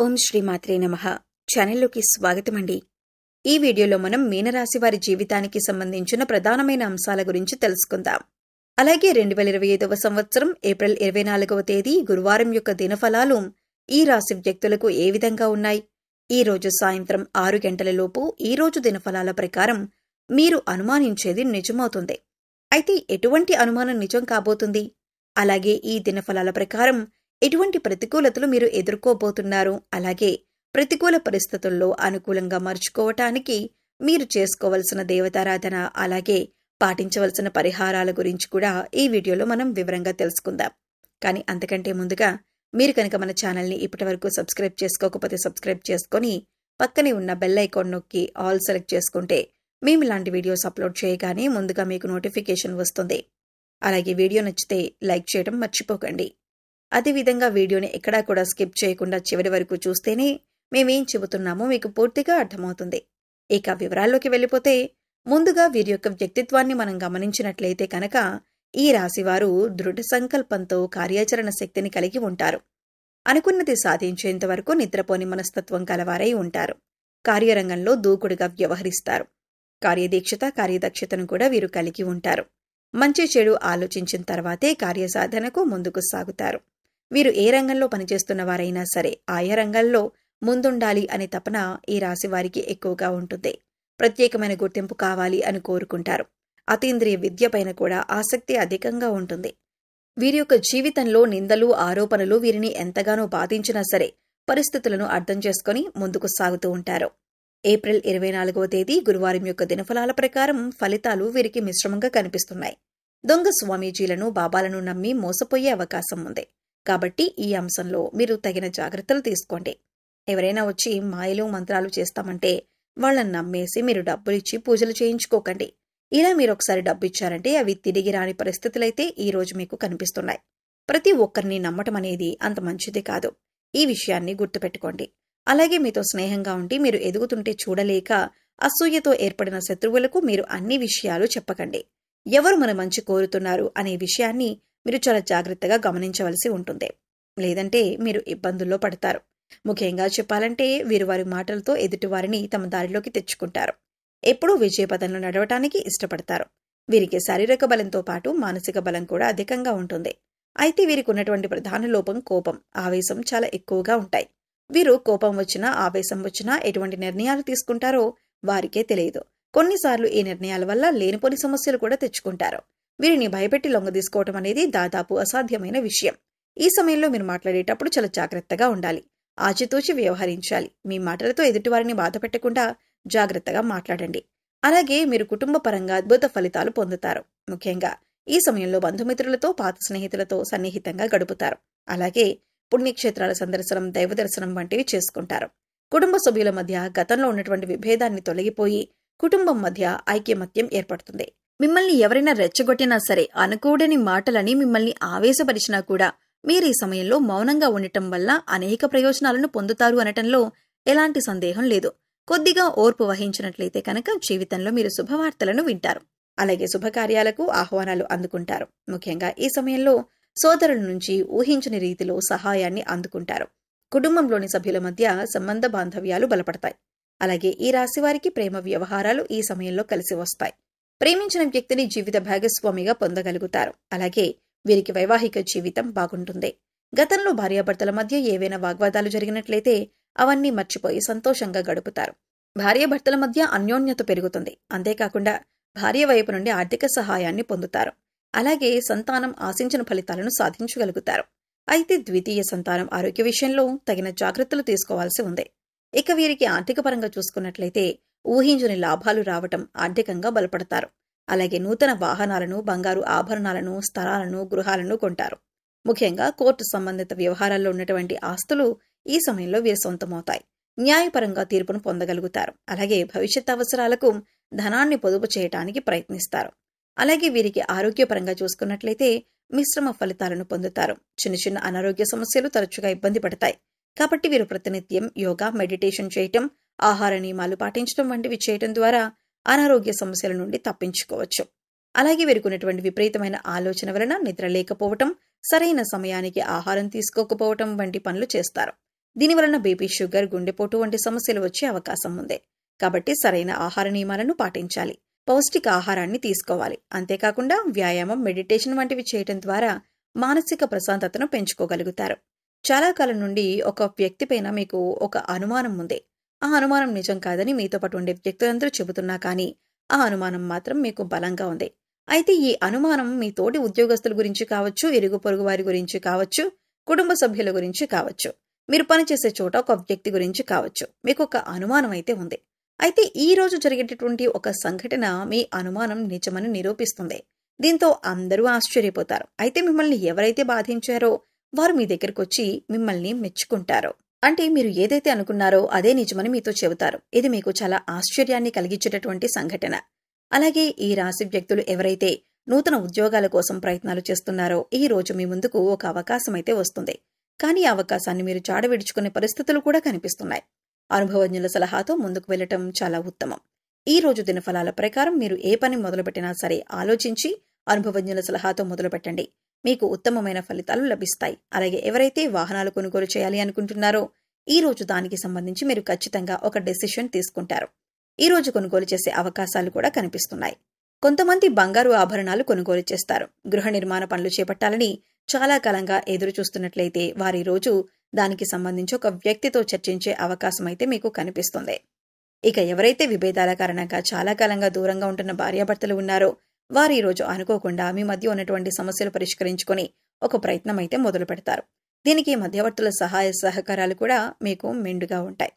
ఓం శ్రీమాత్రే నమః. ఛానల్లోకి స్వాగతమండి. ఈ వీడియోలో మనం మీనరాశి వారి జీవితానికి సంబంధించిన ప్రధానమైన అంశాల గురించి తెలుసుకుందాం. అలాగే 2025వ సంవత్సరం ఏప్రిల్ 24వ తేదీ గురువారం యొక్క దినఫలాలు ఈ రాశి వ్యక్తులకు ఏ విధంగా ఉన్నాయి? ఈ రోజు సాయంత్రం 6 గంటలలోపు ఈ రోజు దినఫలాల ప్రకారం మీరు అనుమానించేది నిజమవుతుంది. అయితే ఎటువంటి అనుమానం నిజం కాబోతుంది? అలాగే ఈ దినఫలాల ప్రకారం ఎటువంటి ప్రతికూలతలు మీరు ఎదుర్కోబోతున్నారు? అలాగే ప్రతికూల పరిస్థితుల్లో అనుకూలంగా మార్చుకోవటానికి మీరు చేసుకోవలసిన దేవతారాధన, అలాగే పాటించవలసిన పరిహారాల గురించి కూడా ఈ వీడియోలో మనం వివరంగా తెలుసుకుందాం. కానీ అంతకంటే ముందుగా మీరు కనుక మన ఛానల్ని ఇప్పటివరకు సబ్స్క్రైబ్ చేసుకోకపోతే సబ్స్క్రైబ్ చేసుకొని పక్కనే ఉన్న బెల్ ఐకాన్ నొక్కి ఆల్ సెలెక్ట్ చేసుకుంటే మేము ఇలాంటి వీడియోస్ అప్లోడ్ చేయగానే ముందుగా మీకు నోటిఫికేషన్ వస్తుంది. అలాగే వీడియో నచ్చితే లైక్ చేయడం మర్చిపోకండి. అదేవిధంగా వీడియోని ఎక్కడా కూడా స్కిప్ చేయకుండా చివరి వరకు చూస్తేనే మేమేం చెబుతున్నామో మీకు పూర్తిగా అర్థమవుతుంది. ఇక వివరాల్లోకి వెళ్ళిపోతే ముందుగా వీరి యొక్క వ్యక్తిత్వాన్ని మనం గమనించినట్లయితే కనుక ఈ రాశివారు దృఢ సంకల్పంతో కార్యాచరణ శక్తిని కలిగి ఉంటారు. అనుకున్నది సాధించేంత వరకు నిద్రపోని మనస్తత్వం కలవారై ఉంటారు. కార్యరంగంలో దూకుడుగా వ్యవహరిస్తారు. కార్యదీక్షత, కార్యదక్షతను కూడా వీరు కలిగి ఉంటారు. మంచి చెడు ఆలోచించిన తర్వాతే కార్యసాధనకు ముందుకు సాగుతారు. వీరు ఏ రంగంలో పనిచేస్తున్న వారైనా సరే ఆయా రంగంలో ముందుండాలి అనే తపన ఈ రాశి వారికి ఎక్కువగా ఉంటుంది. ప్రత్యేకమైన గుర్తింపు కావాలి అని కోరుకుంటారు. అతీంద్రియ విద్య పైన కూడా ఆసక్తి అధికంగా ఉంటుంది. వీరి యొక్క జీవితంలో నిందలు, ఆరోపణలు వీరిని ఎంతగానో బాధించినా సరే పరిస్థితులను అర్థం చేసుకుని ముందుకు సాగుతూ ఉంటారు. ఏప్రిల్ 24వ తేదీ గురువారం యొక్క దినఫలాల ప్రకారం ఫలితాలు వీరికి మిశ్రమంగా కనిపిస్తున్నాయి. దొంగ స్వామీజీలను, బాబాలను నమ్మి మోసపోయే అవకాశం ఉంది. కాబట్టి ఈ అంశంలో మీరు తగిన జాగ్రత్తలు తీసుకోండి. ఎవరైనా వచ్చి మాయలు, మంత్రాలు చేస్తామంటే వాళ్ళని నమ్మేసి మీరు డబ్బులిచ్చి పూజలు చేయించుకోకండి. ఇలా మీరు ఒకసారి డబ్బు ఇచ్చారంటే అవి తిరిగి రాని పరిస్థితులైతే ఈ రోజు మీకు కనిపిస్తున్నాయి. ప్రతి ఒక్కరిని నమ్మటం అనేది అంత మంచిది కాదు. ఈ విషయాన్ని గుర్తుపెట్టుకోండి. అలాగే మీతో స్నేహంగా ఉండి మీరు ఎదుగుతుంటే చూడలేక అసూయతో ఏర్పడిన శత్రువులకు మీరు అన్ని విషయాలు చెప్పకండి. ఎవరు మన మంచి కోరుతున్నారు అనే విషయాన్ని మీరు చాలా జాగ్రత్తగా గమనించవలసి ఉంటుంది. లేదంటే మీరు ఇబ్బందుల్లో పడతారు. ముఖ్యంగా చెప్పాలంటే వీరు వారి మాటలతో ఎదుటివారిని తమ దారిలోకి తెచ్చుకుంటారు. ఎప్పుడూ విజయపథంలో నడవటానికి ఇష్టపడతారు. వీరికి శారీరక బలంతో పాటు మానసిక బలం కూడా అధికంగా ఉంటుంది. అయితే వీరికి ఉన్నటువంటి ప్రధాన లోపం కోపం, ఆవేశం చాలా ఎక్కువగా ఉంటాయి. వీరు కోపం వచ్చినా, ఆవేశం వచ్చినా ఎటువంటి నిర్ణయాలు తీసుకుంటారో వారికే తెలియదు. కొన్నిసార్లు ఈ నిర్ణయాల వల్ల లేనిపోని సమస్యలు కూడా తెచ్చుకుంటారు. వీరిని భయపెట్టి లొంగదీసుకోవటం అనేది దాదాపు అసాధ్యమైన విషయం. ఈ సమయంలో మీరు మాట్లాడేటప్పుడు చాలా జాగ్రత్తగా ఉండాలి. ఆచితూచి వ్యవహరించాలి. మీ మాటలతో ఎదుటివారిని బాధ పెట్టకుండా జాగ్రత్తగా మాట్లాడండి. అలాగే మీరు కుటుంబ పరంగా అద్భుత ఫలితాలు పొందుతారు. ముఖ్యంగా ఈ సమయంలో బంధుమిత్రులతో, పాత స్నేహితులతో సన్నిహితంగా గడుపుతారు. అలాగే పుణ్యక్షేత్రాల సందర్శనం, దైవ దర్శనం వంటివి చేసుకుంటారు. కుటుంబ సభ్యుల మధ్య గతంలో ఉన్నటువంటి విభేదాన్ని తొలగిపోయి కుటుంబం మధ్య ఐక్యమత్యం ఏర్పడుతుంది. మిమ్మల్ని ఎవరైనా రెచ్చగొట్టినా సరే, అనుకూడని మాటలని మిమ్మల్ని ఆవేశపరిచినా కూడా మీరు ఈ సమయంలో మౌనంగా ఉండటం వల్ల అనేక ప్రయోజనాలను పొందుతారు అనటంలో ఎలాంటి సందేహం లేదు. కొద్దిగా ఓర్పు వహించినట్లయితే కనుక జీవితంలో మీరు శుభవార్తలను వింటారు. అలాగే శుభకార్యాలకు ఆహ్వానాలు అందుకుంటారు. ముఖ్యంగా ఈ సమయంలో సోదరుల నుంచి ఊహించని రీతిలో సహాయాన్ని అందుకుంటారు. కుటుంబంలోని సభ్యుల మధ్య సంబంధ బాంధవ్యాలు బలపడతాయి. అలాగే ఈ రాశి వారికి ప్రేమ వ్యవహారాలు ఈ సమయంలో కలిసి వస్తాయి. ప్రేమించిన వ్యక్తిని జీవిత భాగస్వామిగా పొందగలుగుతారు. అలాగే వీరికి వైవాహిక జీవితం బాగుంటుంది. గతంలో భార్యాభర్తల మధ్య ఏవైనా వాగ్వాదాలు జరిగినట్లయితే అవన్నీ మర్చిపోయి సంతోషంగా గడుపుతారు. భార్యాభర్తల మధ్య అన్యోన్యత పెరుగుతుంది. అంతేకాకుండా భార్య వైపు నుండి ఆర్థిక సహాయాన్ని పొందుతారు. అలాగే సంతానం ఆశించిన ఫలితాలను సాధించగలుగుతారు. అయితే ద్వితీయ సంతానం ఆరోగ్య విషయంలో తగిన జాగ్రత్తలు తీసుకోవాల్సి ఉంది. ఇక వీరికి ఆర్థిక పరంగా చూసుకున్నట్లయితే ఊహించని లాభాలు రావటం, ఆర్థికంగా బలపడతారు. అలాగే నూతన వాహనాలను, బంగారు ఆభరణాలను, స్థలాలను, గృహాలను కొంటారు. ముఖ్యంగా కోర్టు సంబంధిత వ్యవహారాల్లో ఉన్నటువంటి ఆస్తులు ఈ సమయంలో వీరి సొంతమవుతాయి. న్యాయపరంగా తీర్పును పొందగలుగుతారు. అలాగే భవిష్యత్ అవసరాలకు ధనాన్ని పొదుపు చేయటానికి ప్రయత్నిస్తారు. అలాగే వీరికి ఆరోగ్యపరంగా చూసుకున్నట్లయితే మిశ్రమ ఫలితాలను పొందుతారు. చిన్న చిన్న అనారోగ్య సమస్యలు తరచుగా ఇబ్బంది పడతాయి. కాబట్టి వీరు ప్రతినిత్యం యోగా, మెడిటేషన్ చేయటం, ఆహార నియమాలు పాటించడం వంటివి చేయటం ద్వారా అనారోగ్య సమస్యల నుండి తప్పించుకోవచ్చు. అలాగే వీరికి ఉన్నటువంటి విపరీతమైన ఆలోచన వలన నిద్ర లేకపోవటం, సరైన సమయానికి ఆహారం తీసుకోకపోవటం వంటి పనులు చేస్తారు. దీనివలన బీపీ, షుగర్, గుండెపోటు వంటి సమస్యలు వచ్చే అవకాశం ఉంది. కాబట్టి సరైన ఆహార నియమాలను పాటించాలి. పౌష్టిక ఆహారాన్ని తీసుకోవాలి. అంతేకాకుండా వ్యాయామం, మెడిటేషన్ వంటివి చేయటం ద్వారా మానసిక ప్రశాంతతను పెంచుకోగలుగుతారు. చాలా కాలం నుండి ఒక వ్యక్తిపైన మీకు ఒక అనుమానం ఉంది. ఆ అనుమానం నిజం కాదని మీతో పాటు ఉండే వ్యక్తులందరూ చెబుతున్నా కానీ ఆ అనుమానం మాత్రం మీకు బలంగా ఉంది. అయితే ఈ అనుమానం మీ తోటి ఉద్యోగస్తుల గురించి కావచ్చు, ఇరుగు పొరుగు వారి గురించి కావచ్చు, కుటుంబ సభ్యుల గురించి కావచ్చు, మీరు పనిచేసే చోట ఒక వ్యక్తి గురించి కావచ్చు, మీకు ఒక అనుమానం అయితే ఉంది. అయితే ఈ రోజు జరిగేటటువంటి ఒక సంఘటన మీ అనుమానం నిజమని నిరూపిస్తుంది. దీంతో అందరూ ఆశ్చర్యపోతారు. అయితే మిమ్మల్ని ఎవరైతే బాధించారో వారు మీ దగ్గరకు వచ్చి మిమ్మల్ని మెచ్చుకుంటారు. అంటే మీరు ఏదైతే అనుకున్నారో అదే నిజమని మీతో చెబుతారు. ఇది మీకు చాలా ఆశ్చర్యాన్ని కలిగించేటటువంటి సంఘటన. అలాగే ఈ రాశి వ్యక్తులు ఎవరైతే నూతన ఉద్యోగాల కోసం ప్రయత్నాలు చేస్తున్నారో ఈ రోజు మీ ముందుకు ఒక అవకాశం అయితే వస్తుంది. కానీ ఈ అవకాశాన్ని మీరు చాడవిడుచుకునే పరిస్థితులు కూడా కనిపిస్తున్నాయి. అనుభవజ్ఞుల సలహాతో ముందుకు వెళ్లటం చాలా ఉత్తమం. ఈ రోజు దినఫలాల ప్రకారం మీరు ఏ పని మొదలుపెట్టినా సరే ఆలోచించి అనుభవజ్ఞుల సలహాతో మొదలుపెట్టండి. మీకు ఉత్తమమైన ఫలితాలు లభిస్తాయి. అలాగే ఎవరైతే వాహనాలు కొనుగోలు చేయాలి అనుకుంటున్నారో ఈ రోజు దానికి సంబంధించి మీరు ఖచ్చితంగా ఒక డెసిషన్ తీసుకుంటారు. ఈ రోజు కొనుగోలు చేసే అవకాశాలు కూడా కనిపిస్తున్నాయి. కొంతమంది బంగారు ఆభరణాలు కొనుగోలు చేస్తారు. గృహ నిర్మాణ పనులు చేపట్టాలని చాలా కాలంగా ఎదురు చూస్తున్నట్లయితే వారి రోజు దానికి సంబంధించి ఒక వ్యక్తితో చర్చించే అవకాశం అయితే మీకు కనిపిస్తుంది. ఇక ఎవరైతే విభేదాల కారణంగా చాలా కాలంగా దూరంగా ఉంటున్న భార్యాభర్తలు ఉన్నారో వారు ఈ రోజు అనుకోకుండా మీ మధ్య ఉన్నటువంటి సమస్యలు పరిష్కరించుకొని ఒక ప్రయత్నం అయితే మొదలు పెడతారు. దీనికి మధ్యవర్తుల సహాయ సహకారాలు కూడా మీకు మెండుగా ఉంటాయి.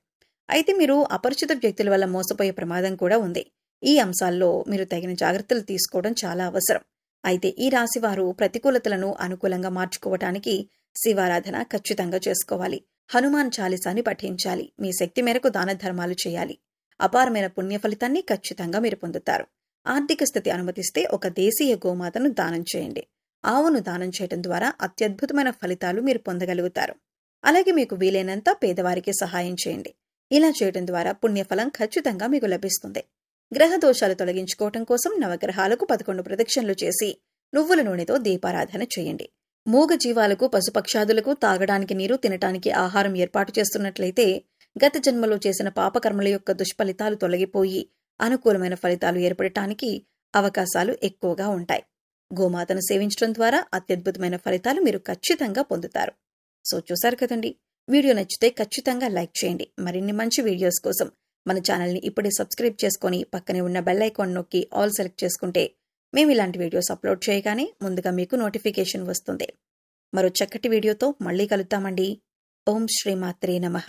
అయితే మీరు అపరిచిత వ్యక్తుల వల్ల మోసపోయే ప్రమాదం కూడా ఉంది. ఈ అంశాల్లో మీరు తగిన జాగ్రత్తలు తీసుకోవడం చాలా అవసరం. అయితే ఈ రాశి వారు ప్రతికూలతలను అనుకూలంగా మార్చుకోవటానికి శివారాధన ఖచ్చితంగా చేసుకోవాలి. హనుమాన్ చాలీసాని పఠించాలి. మీ శక్తి మేరకు దాన ధర్మాలు చేయాలి. అపారమైన పుణ్య ఫలితాన్ని ఖచ్చితంగా మీరు పొందుతారు. ఆర్థిక స్థితి అనుమతిస్తే ఒక దేశీయ గోమాతను దానం చేయండి. ఆవును దానం చేయడం ద్వారా అత్యద్భుతమైన ఫలితాలు మీరు పొందగలుగుతారు. అలాగే మీకు వీలైనంత పేదవారికి సహాయం చేయండి. ఇలా చేయడం ద్వారా పుణ్యఫలం ఖచ్చితంగా మీకు లభిస్తుంది. గ్రహ దోషాలు తొలగించుకోవటం కోసం నవగ్రహాలకు 11 ప్రదక్షిణలు చేసి నువ్వుల నూనెతో దీపారాధన చేయండి. మూగ జీవాలకు, పశుపక్షాదులకు తాగడానికి నీరు, తినటానికి ఆహారం ఏర్పాటు చేస్తున్నట్లయితే గత జన్మలో చేసిన పాపకర్మల యొక్క దుష్ఫలితాలు తొలగిపోయి అనుకూలమైన ఫలితాలు ఏర్పడటానికి అవకాశాలు ఎక్కువగా ఉంటాయి. గోమాతను సేవించడం ద్వారా అత్యద్భుతమైన ఫలితాలు మీరు ఖచ్చితంగా పొందుతారు. సో చూశారు కదండి, వీడియో నచ్చితే ఖచ్చితంగా లైక్ చేయండి. మరిన్ని మంచి వీడియోస్ కోసం మన ఛానల్ని ఇప్పుడే సబ్స్క్రైబ్ చేసుకొని పక్కనే ఉన్న బెల్ ఐకాన్ నొక్కి ఆల్ సెలెక్ట్ చేసుకుంటే మేము ఇలాంటి వీడియోస్ అప్లోడ్ చేయగానే ముందుగా మీకు నోటిఫికేషన్ వస్తుంది. మరో చక్కటి వీడియోతో మళ్ళీ కలుద్దామండి. ఓం శ్రీమాత్రే నమః.